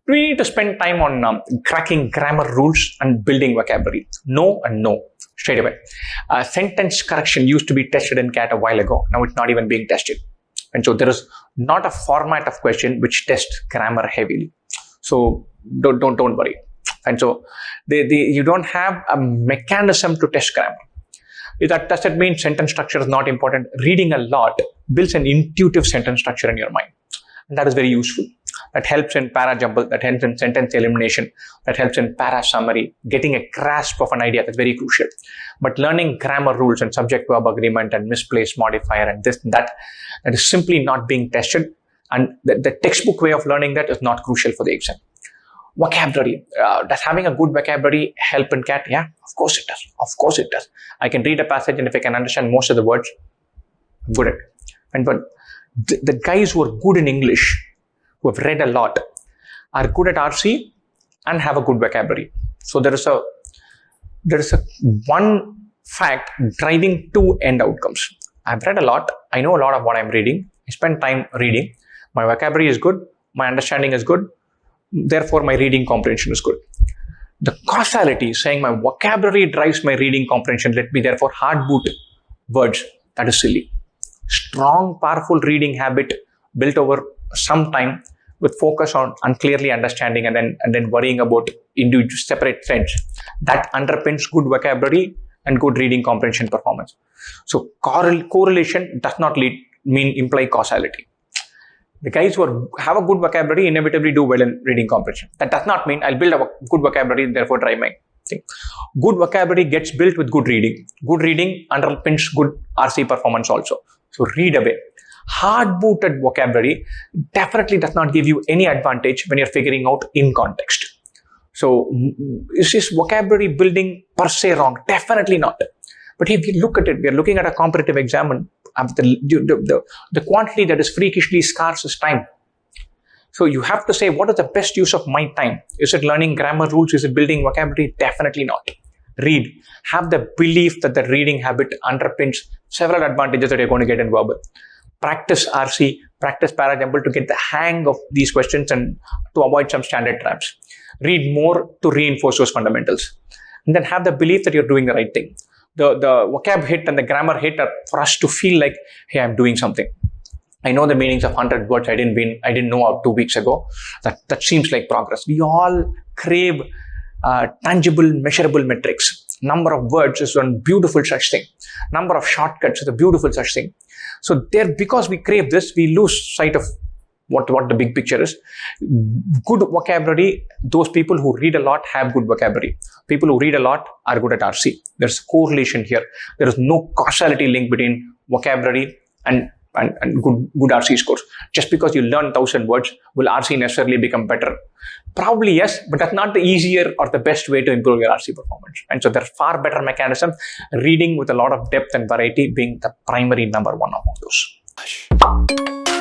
Do we need to spend time on cracking grammar rules and building vocabulary? No and no, straight away. Sentence correction used to be tested in CAT a while ago. Now it's not even being tested. And so there is not a format of question which tests grammar heavily. So don't worry. And so you don't have a mechanism to test grammar. Does that mean sentence structure is not important? Reading a lot builds an intuitive sentence structure in your mind. And that is very useful. That helps in para jumble, that helps in sentence elimination, that helps in para summary, getting a grasp of an idea. That's very crucial. But learning grammar rules and subject-verb agreement and misplaced modifier and this and that is simply not being tested. And the textbook way of learning that is not crucial for the exam. Vocabulary. Does having a good vocabulary help in CAT? Yeah, of course it does. Of course it does. I can read a passage and if I can understand most of the words, I'm good at it. But the guys who are good in English, who have read a lot, are good at RC and have a good vocabulary. So there is a one fact driving two end outcomes. I've read a lot. I know a lot of what I'm reading. I spend time reading. My vocabulary is good. My understanding is good. Therefore, my reading comprehension is good. The causality saying my vocabulary drives my reading comprehension, let me therefore hard boot words. That is silly. Strong, powerful reading habit built over some time with focus on unclearly understanding and then worrying about individual separate threads. That underpins good vocabulary and good reading comprehension performance. So correlation does not imply causality. The guys who have a good vocabulary inevitably do well in reading comprehension. That does not mean I'll build a good vocabulary and therefore drive my thing. Good vocabulary gets built with good reading. Good reading underpins good RC performance also. So read away. Hard-booted vocabulary definitely does not give you any advantage when you're figuring out in context. So is this vocabulary building per se wrong? Definitely not. But if you look at it, we are looking at a competitive exam and the quantity that is freakishly scarce is time. So you have to say, what is the best use of my time? Is it learning grammar rules? Is it building vocabulary? Definitely not. Read. Have the belief that the reading habit underpins several advantages that you're going to get in verbal. Practice RC, practice para jumble to get the hang of these questions and to avoid some standard traps. Read more to reinforce those fundamentals. And then have the belief that you're doing the right thing. The vocab hit and the grammar hit are for us to feel like, hey, I'm doing something. I know the meanings of 100 words I didn't know 2 weeks ago. That seems like progress. We all crave tangible, measurable metrics. Number of words is one beautiful such thing. Number of shortcuts is a beautiful such thing. So because we crave this, we lose sight of what the big picture is. Good vocabulary, those people who read a lot have good vocabulary. People who read a lot are good at RC. There's correlation here. There is no causality link between vocabulary and good RC scores. Just because you learn 1,000 words, will RC necessarily become better? Probably yes, but that's not the easier or the best way to improve your RC performance. And so there are far better mechanisms, reading with a lot of depth and variety being the primary number one among those.